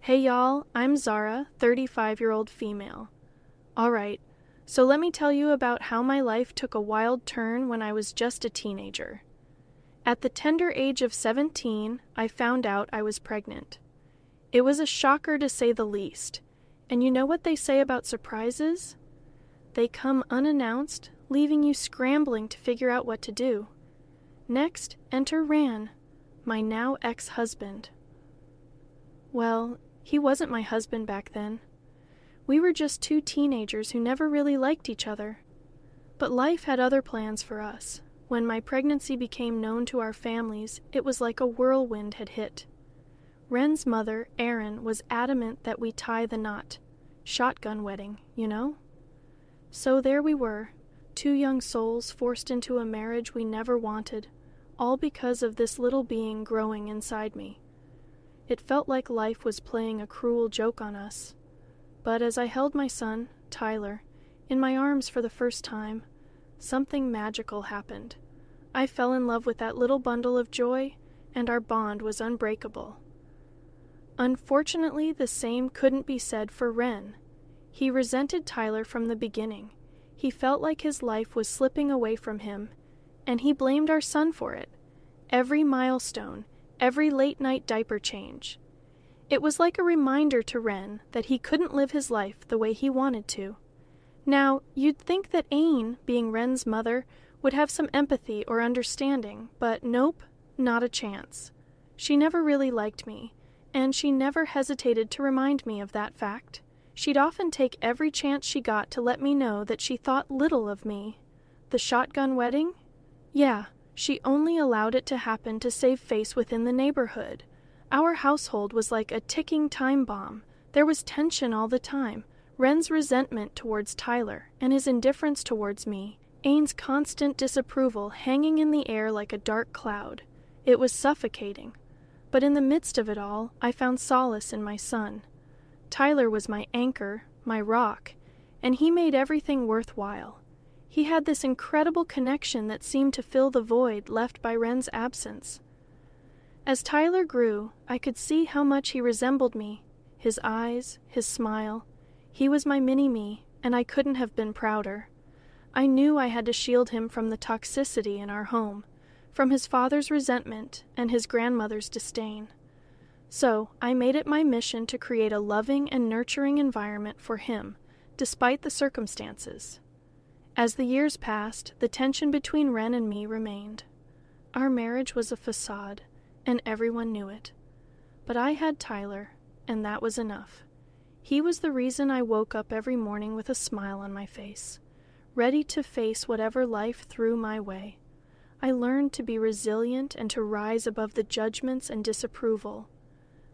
Hey y'all, I'm Zara, 35-year-old female. Alright, so let me tell you about how my life took a wild turn when I was just a teenager. At the tender age of 17, I found out I was pregnant. It was a shocker to say the least, and you know what they say about surprises? They come unannounced, leaving you scrambling to figure out what to do. Next, enter Ran, my now ex-husband. Well, he wasn't my husband back then. We were just two teenagers who never really liked each other. But life had other plans for us. When my pregnancy became known to our families, it was like a whirlwind had hit. Ren's mother, Erin, was adamant that we tie the knot. Shotgun wedding, you know? So there we were, two young souls forced into a marriage we never wanted, all because of this little being growing inside me. It felt like life was playing a cruel joke on us. But as I held my son, Tyler, in my arms for the first time, something magical happened. I fell in love with that little bundle of joy, and our bond was unbreakable. Unfortunately, the same couldn't be said for Ren. He resented Tyler from the beginning. He felt like his life was slipping away from him, and he blamed our son for it. Every milestone, every late-night diaper change. It was like a reminder to Ren that he couldn't live his life the way he wanted to. Now, you'd think that Ain, being Ren's mother, would have some empathy or understanding, but nope, not a chance. She never really liked me, and she never hesitated to remind me of that fact. She'd often take every chance she got to let me know that she thought little of me. The shotgun wedding? Yeah. She only allowed it to happen to save face within the neighborhood. Our household was like a ticking time bomb. There was tension all the time. Ren's resentment towards Tyler and his indifference towards me. Ain's constant disapproval hanging in the air like a dark cloud. It was suffocating. But in the midst of it all, I found solace in my son. Tyler was my anchor, my rock, and he made everything worthwhile. He had this incredible connection that seemed to fill the void left by Ren's absence. As Tyler grew, I could see how much he resembled me. His eyes, his smile. He was my mini-me, and I couldn't have been prouder. I knew I had to shield him from the toxicity in our home, from his father's resentment and his grandmother's disdain. So I made it my mission to create a loving and nurturing environment for him, despite the circumstances. As the years passed, the tension between Ren and me remained. Our marriage was a facade, and everyone knew it. But I had Tyler, and that was enough. He was the reason I woke up every morning with a smile on my face, ready to face whatever life threw my way. I learned to be resilient and to rise above the judgments and disapproval.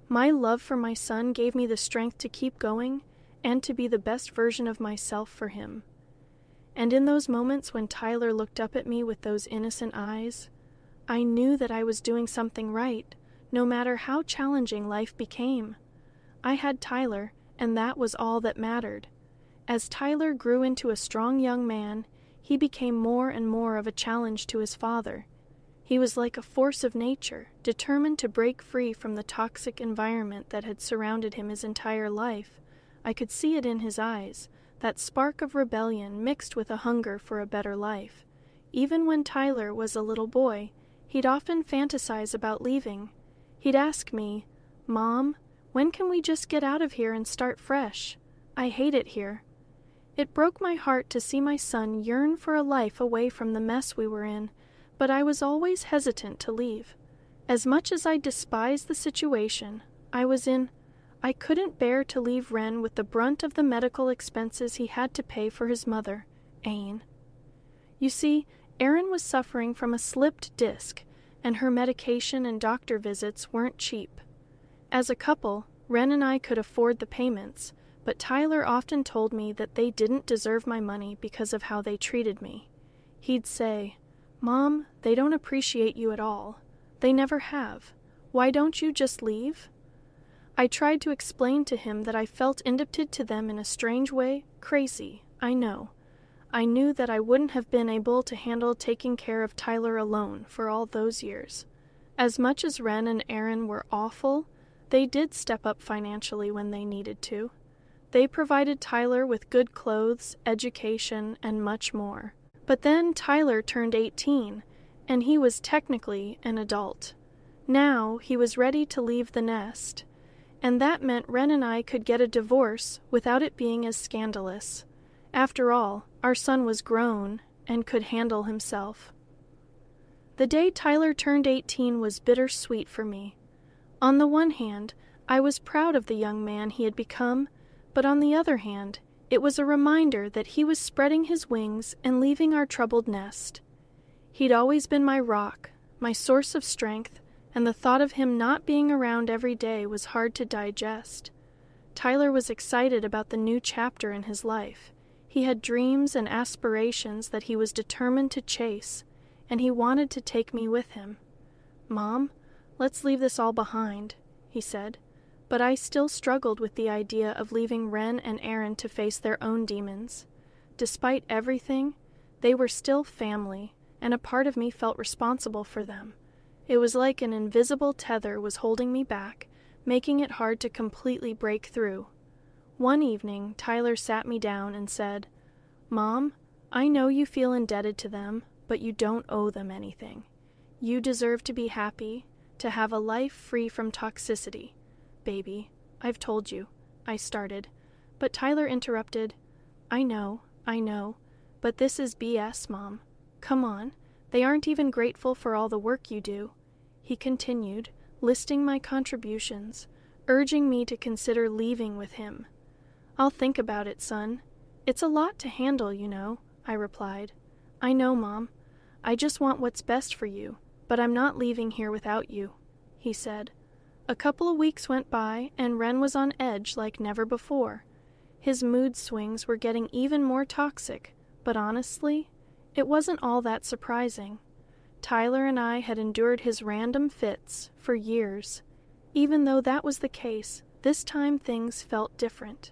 My love for my son gave me the strength to keep going and to be the best version of myself for him. And in those moments when Tyler looked up at me with those innocent eyes, I knew that I was doing something right, no matter how challenging life became. I had Tyler, and that was all that mattered. As Tyler grew into a strong young man, he became more and more of a challenge to his father. He was like a force of nature, determined to break free from the toxic environment that had surrounded him his entire life. I could see it in his eyes. That spark of rebellion mixed with a hunger for a better life. Even when Tyler was a little boy, he'd often fantasize about leaving. He'd ask me, "Mom, when can we just get out of here and start fresh? I hate it here." It broke my heart to see my son yearn for a life away from the mess we were in, but I was always hesitant to leave. As much as I despised the situation I was in, I couldn't bear to leave Ren with the brunt of the medical expenses he had to pay for his mother, Ain. You see, Erin was suffering from a slipped disc, and her medication and doctor visits weren't cheap. As a couple, Ren and I could afford the payments, but Tyler often told me that they didn't deserve my money because of how they treated me. He'd say, "Mom, they don't appreciate you at all. They never have. Why don't you just leave?" I tried to explain to him that I felt indebted to them in a strange way, crazy, I know. I knew that I wouldn't have been able to handle taking care of Tyler alone for all those years. As much as Ren and Erin were awful, They did step up financially when they needed to. They provided Tyler with good clothes, education, and much more. But then Tyler turned 18, and he was technically an adult. Now he was ready to leave the nest, and that meant Ren and I could get a divorce without it being as scandalous. After all, our son was grown and could handle himself. The day Tyler turned 18 was bittersweet for me. On the one hand, I was proud of the young man he had become, but on the other hand, it was a reminder that he was spreading his wings and leaving our troubled nest. He'd always been my rock, my source of strength, and the thought of him not being around every day was hard to digest. Tyler was excited about the new chapter in his life. He had dreams and aspirations that he was determined to chase, and he wanted to take me with him. "Mom, let's leave this all behind," he said, but I still struggled with the idea of leaving Ren and Aaron to face their own demons. Despite everything, they were still family, and a part of me felt responsible for them. It was like an invisible tether was holding me back, making it hard to completely break through. One evening, Tyler sat me down and said, "Mom, I know you feel indebted to them, but you don't owe them anything. You deserve to be happy, to have a life free from toxicity. Baby, I've told you," I started, but Tyler interrupted, I know, but this is BS, Mom. Come on, they aren't even grateful for all the work you do." He continued, listing my contributions, urging me to consider leaving with him. "I'll think about it, son. It's a lot to handle, you know," I replied. "I know, Mom. I just want what's best for you, but I'm not leaving here without you," he said. A couple of weeks went by, and Ren was on edge like never before. His mood swings were getting even more toxic, but honestly, it wasn't all that surprising. Tyler and I had endured his random fits for years. Even though that was the case, this time things felt different.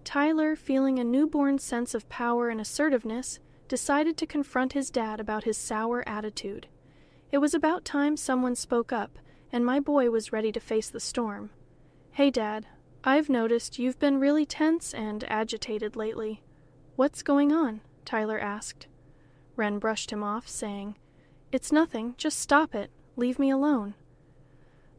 Tyler, feeling a newborn sense of power and assertiveness, decided to confront his dad about his sour attitude. It was about time someone spoke up, and my boy was ready to face the storm. "Hey, Dad, I've noticed you've been really tense and agitated lately. What's going on?" Tyler asked. Ren brushed him off, saying, "It's nothing, just stop it, leave me alone."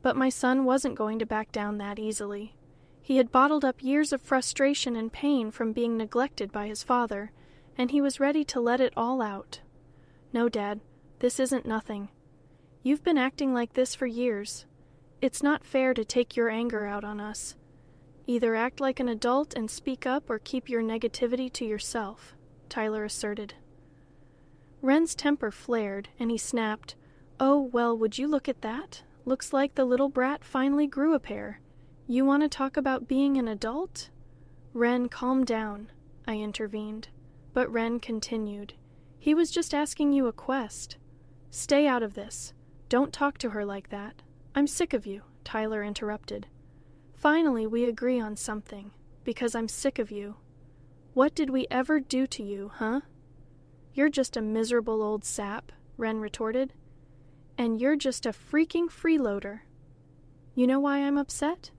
But my son wasn't going to back down that easily. He had bottled up years of frustration and pain from being neglected by his father, and he was ready to let it all out. "No, Dad, this isn't nothing. You've been acting like this for years. It's not fair to take your anger out on us. Either act like an adult and speak up or keep your negativity to yourself," Tyler asserted. Ren's temper flared, and he snapped, "Oh, well, would you look at that? Looks like the little brat finally grew a pair. You want to talk about being an adult?" "Ren, calm down," I intervened. But Ren continued, "He was just asking you a quest. Stay out of this. Don't talk to her like that. I'm sick of you," Tyler interrupted. "Finally, we agree on something, because I'm sick of you. What did we ever do to you, huh?" "You're just a miserable old sap," Ren retorted. "And you're just a freaking freeloader. You know why I'm upset?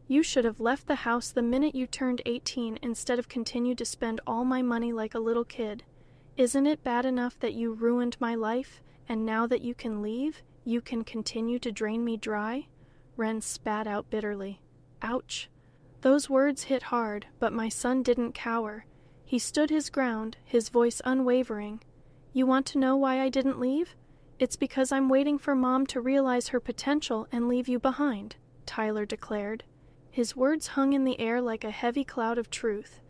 You should have left the house the minute you turned 18 instead of continued to spend all my money like a little kid. Isn't it bad enough that you ruined my life, and now that you can leave, you can continue to drain me dry?" Ren spat out bitterly. Ouch. Those words hit hard, but my son didn't cower. He stood his ground, his voice unwavering. "You want to know why I didn't leave? It's because I'm waiting for Mom to realize her potential and leave you behind," Tyler declared. His words hung in the air like a heavy cloud of truth.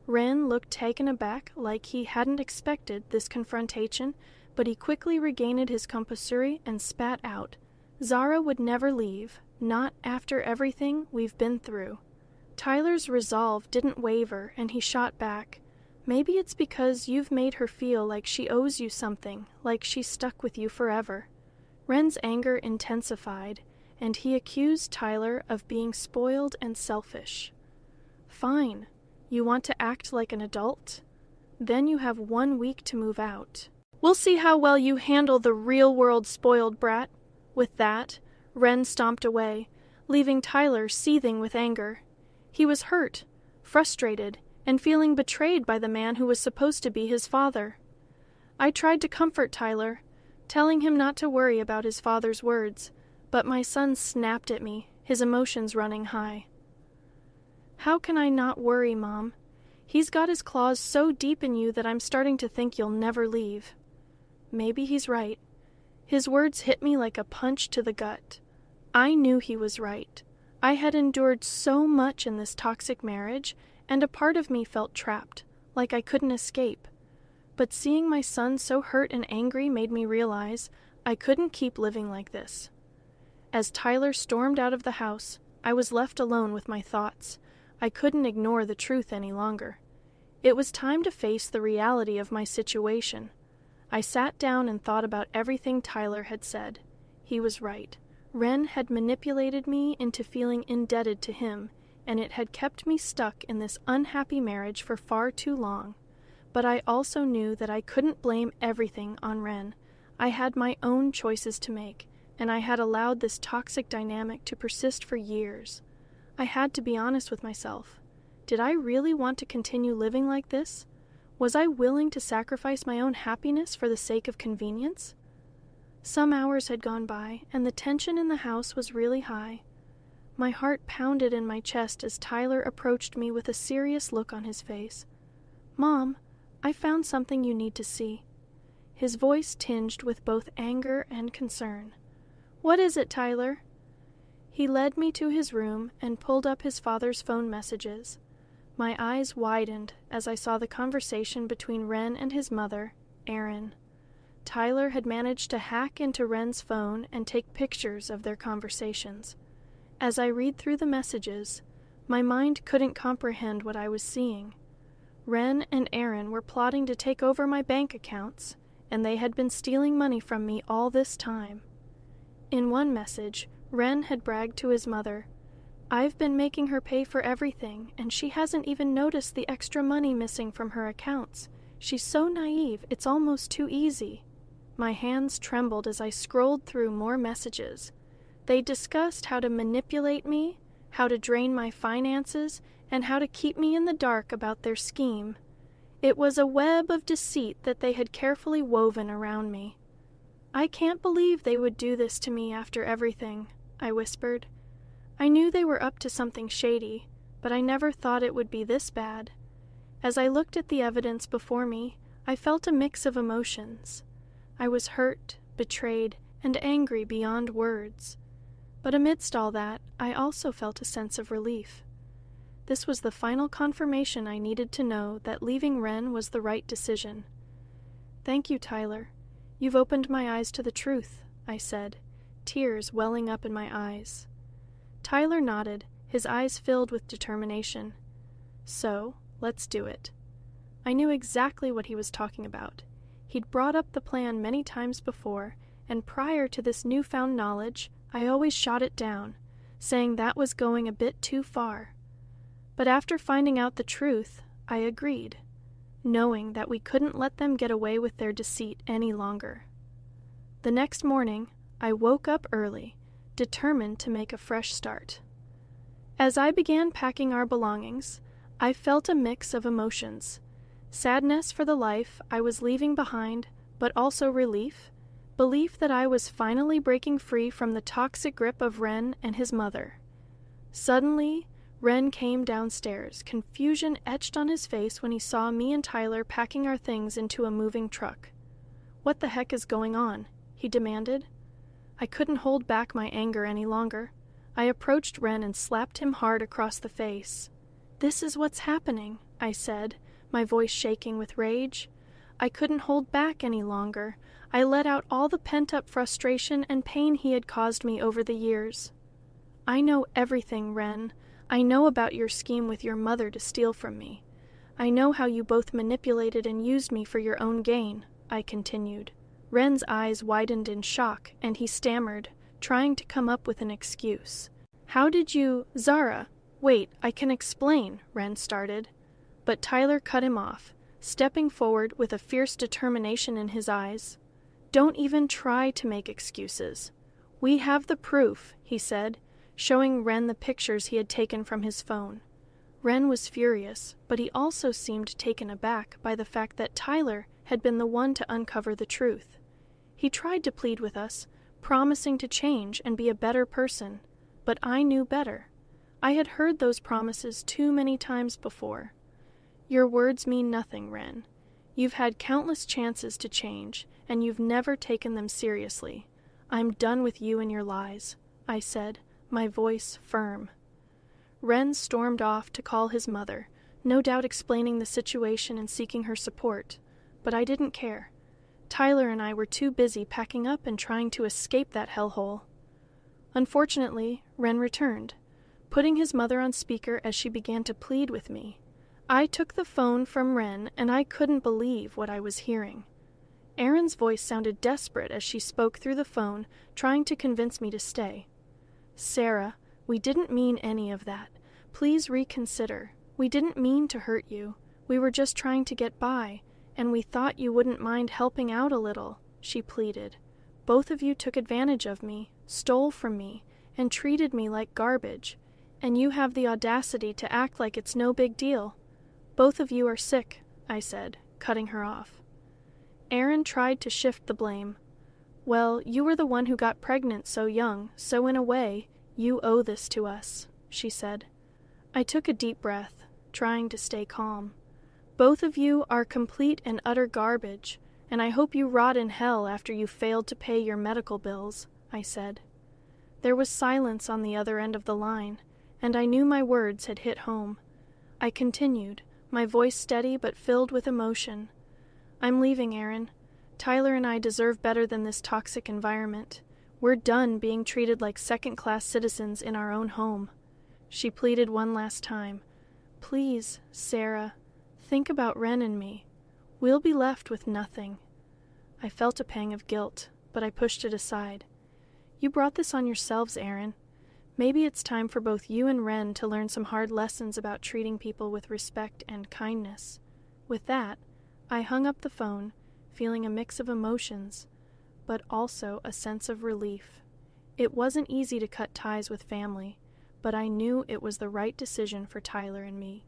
Ren looked taken aback, like he hadn't expected this confrontation, but he quickly regained his composure and spat out, "Zara would never leave, not after everything we've been through." Tyler's resolve didn't waver, and he shot back, "Maybe it's because you've made her feel like she owes you something, like she's stuck with you forever." Ren's anger intensified, and he accused Tyler of being spoiled and selfish. "Fine. You want to act like an adult? Then you have 1 week to move out. We'll see how well you handle the real-world spoiled brat." With that, Ren stomped away, leaving Tyler seething with anger. He was hurt, frustrated, and feeling betrayed by the man who was supposed to be his father. I tried to comfort Tyler, telling him not to worry about his father's words, but my son snapped at me, his emotions running high. "How can I not worry, Mom? He's got his claws so deep in you that I'm starting to think you'll never leave." Maybe he's right. His words hit me like a punch to the gut. I knew he was right. I had endured so much in this toxic marriage, and a part of me felt trapped, like I couldn't escape. But seeing my son so hurt and angry made me realize I couldn't keep living like this. As Tyler stormed out of the house, I was left alone with my thoughts. I couldn't ignore the truth any longer. It was time to face the reality of my situation. I sat down and thought about everything Tyler had said. He was right. Ren had manipulated me into feeling indebted to him, and it had kept me stuck in this unhappy marriage for far too long. But I also knew that I couldn't blame everything on Ren. I had my own choices to make, and I had allowed this toxic dynamic to persist for years. I had to be honest with myself. Did I really want to continue living like this? Was I willing to sacrifice my own happiness for the sake of convenience? Some hours had gone by, and the tension in the house was really high. My heart pounded in my chest as Tyler approached me with a serious look on his face. "Mom, I found something you need to see." His voice tinged with both anger and concern. "What is it, Tyler?" He led me to his room and pulled up his father's phone messages. My eyes widened as I saw the conversation between Ren and his mother, Erin. Tyler had managed to hack into Ren's phone and take pictures of their conversations. As I read through the messages, my mind couldn't comprehend what I was seeing. Ren and Erin were plotting to take over my bank accounts, and they had been stealing money from me all this time. In one message, Ren had bragged to his mother, "I've been making her pay for everything, and she hasn't even noticed the extra money missing from her accounts. She's so naive, it's almost too easy." My hands trembled as I scrolled through more messages. They discussed how to manipulate me, how to drain my finances, and how to keep me in the dark about their scheme. It was a web of deceit that they had carefully woven around me. "I can't believe they would do this to me after everything," I whispered. I knew they were up to something shady, but I never thought it would be this bad. As I looked at the evidence before me, I felt a mix of emotions. I was hurt, betrayed, and angry beyond words. But amidst all that, I also felt a sense of relief. This was the final confirmation I needed to know that leaving Ren was the right decision. "Thank you, Tyler. You've opened my eyes to the truth," I said, tears welling up in my eyes. Tyler nodded, his eyes filled with determination. "So, let's do it." I knew exactly what he was talking about. He'd brought up the plan many times before, and prior to this newfound knowledge, I always shot it down, saying that was going a bit too far. But after finding out the truth, I agreed, knowing that we couldn't let them get away with their deceit any longer. The next morning, I woke up early, determined to make a fresh start. As I began packing our belongings, I felt a mix of emotions. Sadness for the life I was leaving behind, but also relief, belief that I was finally breaking free from the toxic grip of Ren and his mother. Suddenly, Ren came downstairs, confusion etched on his face when he saw me and Tyler packing our things into a moving truck. "What the heck is going on?" he demanded. I couldn't hold back my anger any longer. I approached Ren and slapped him hard across the face. "This is what's happening," I said, my voice shaking with rage. I couldn't hold back any longer. I let out all the pent-up frustration and pain he had caused me over the years. "I know everything, Ren. I know about your scheme with your mother to steal from me. I know how you both manipulated and used me for your own gain," I continued. Ren's eyes widened in shock, and he stammered, trying to come up with an excuse. "How did you— Zara, wait, I can explain," Ren started. But Tyler cut him off, stepping forward with a fierce determination in his eyes. "Don't even try to make excuses. We have the proof," he said. showing Ren the pictures he had taken from his phone. Ren was furious, but he also seemed taken aback by the fact that Tyler had been the one to uncover the truth. He tried to plead with us, promising to change and be a better person, but I knew better. I had heard those promises too many times before. Your words mean nothing, Ren. You've had countless chances to change, and you've never taken them seriously. I'm done with you and your lies, I said, my voice firm. Ren stormed off to call his mother, no doubt explaining the situation and seeking her support, but I didn't care. Tyler and I were too busy packing up and trying to escape that hellhole. Unfortunately, Ren returned, putting his mother on speaker as she began to plead with me. I took the phone from Ren, and I couldn't believe what I was hearing. Erin's voice sounded desperate as she spoke through the phone, trying to convince me to stay. Sarah, we didn't mean any of that. Please reconsider. We didn't mean to hurt you. We were just trying to get by, and we thought you wouldn't mind helping out a little, she pleaded. Both of you took advantage of me, stole from me, and treated me like garbage, and you have the audacity to act like it's no big deal. Both of you are sick, I said, cutting her off. Erin tried to shift the blame. Well, you were the one who got pregnant so young, so in a way, you owe this to us, she said. I took a deep breath, trying to stay calm. Both of you are complete and utter garbage, and I hope you rot in hell after you failed to pay your medical bills, I said. There was silence on the other end of the line, and I knew my words had hit home. I continued, my voice steady but filled with emotion. I'm leaving, Erin. Tyler and I deserve better than this toxic environment. We're done being treated like second-class citizens in our own home. She pleaded one last time. Please, Sarah, think about Ren and me. We'll be left with nothing. I felt a pang of guilt, but I pushed it aside. You brought this on yourselves, Erin. Maybe it's time for both you and Ren to learn some hard lessons about treating people with respect and kindness. With that, I hung up the phone, feeling a mix of emotions, but also a sense of relief. It wasn't easy to cut ties with family, but I knew it was the right decision for Tyler and me.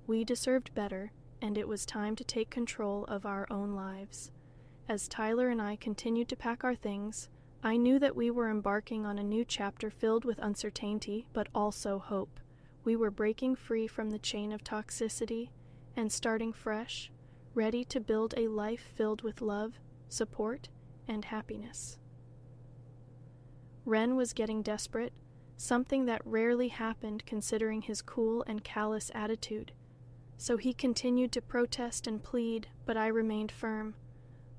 We deserved better, and it was time to take control of our own lives. As Tyler and I continued to pack our things, I knew that we were embarking on a new chapter filled with uncertainty, but also hope. We were breaking free from the chain of toxicity and starting fresh, ready to build a life filled with love, support, and happiness. Ren was getting desperate, something that rarely happened considering his cool and callous attitude. So he continued to protest and plead, but I remained firm.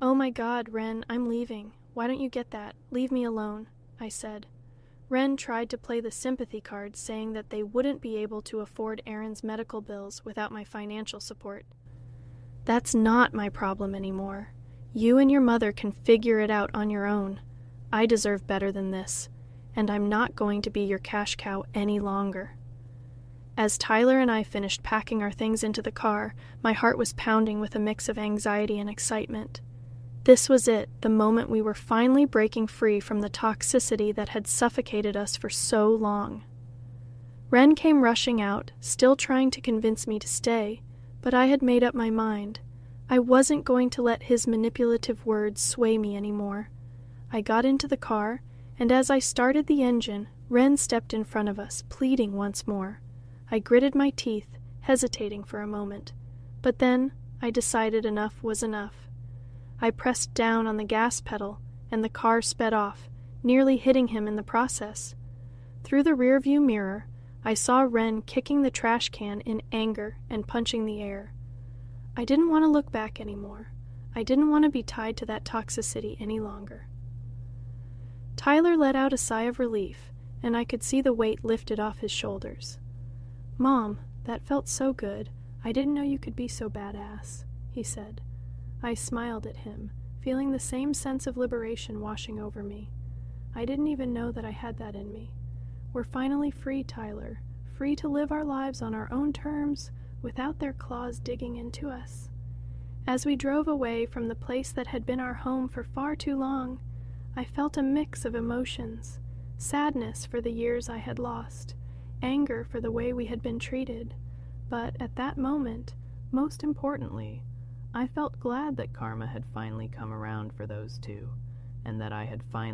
Oh my God, Ren, I'm leaving. Why don't you get that? Leave me alone, I said. Ren tried to play the sympathy card, saying that they wouldn't be able to afford Erin's medical bills without my financial support. That's not my problem anymore. You and your mother can figure it out on your own. I deserve better than this, and I'm not going to be your cash cow any longer. As Tyler and I finished packing our things into the car, my heart was pounding with a mix of anxiety and excitement. This was it, the moment we were finally breaking free from the toxicity that had suffocated us for so long. Ren came rushing out, still trying to convince me to stay, but I had made up my mind. I wasn't going to let his manipulative words sway me anymore. I got into the car, and as I started the engine, Ren stepped in front of us, pleading once more. I gritted my teeth, hesitating for a moment, but then I decided enough was enough. I pressed down on the gas pedal, and the car sped off, nearly hitting him in the process. Through the rearview mirror, I saw Ren kicking the trash can in anger and punching the air. I didn't want to look back anymore. I didn't want to be tied to that toxicity any longer. Tyler let out a sigh of relief, and I could see the weight lifted off his shoulders. Mom, that felt so good. I didn't know you could be so badass, he said. I smiled at him, feeling the same sense of liberation washing over me. I didn't even know that I had that in me. We're finally free, Tyler, free to live our lives on our own terms without their claws digging into us. As we drove away from the place that had been our home for far too long, I felt a mix of emotions, sadness for the years I had lost, anger for the way we had been treated. But at that moment, most importantly, I felt glad that karma had finally come around for those two, and that I had finally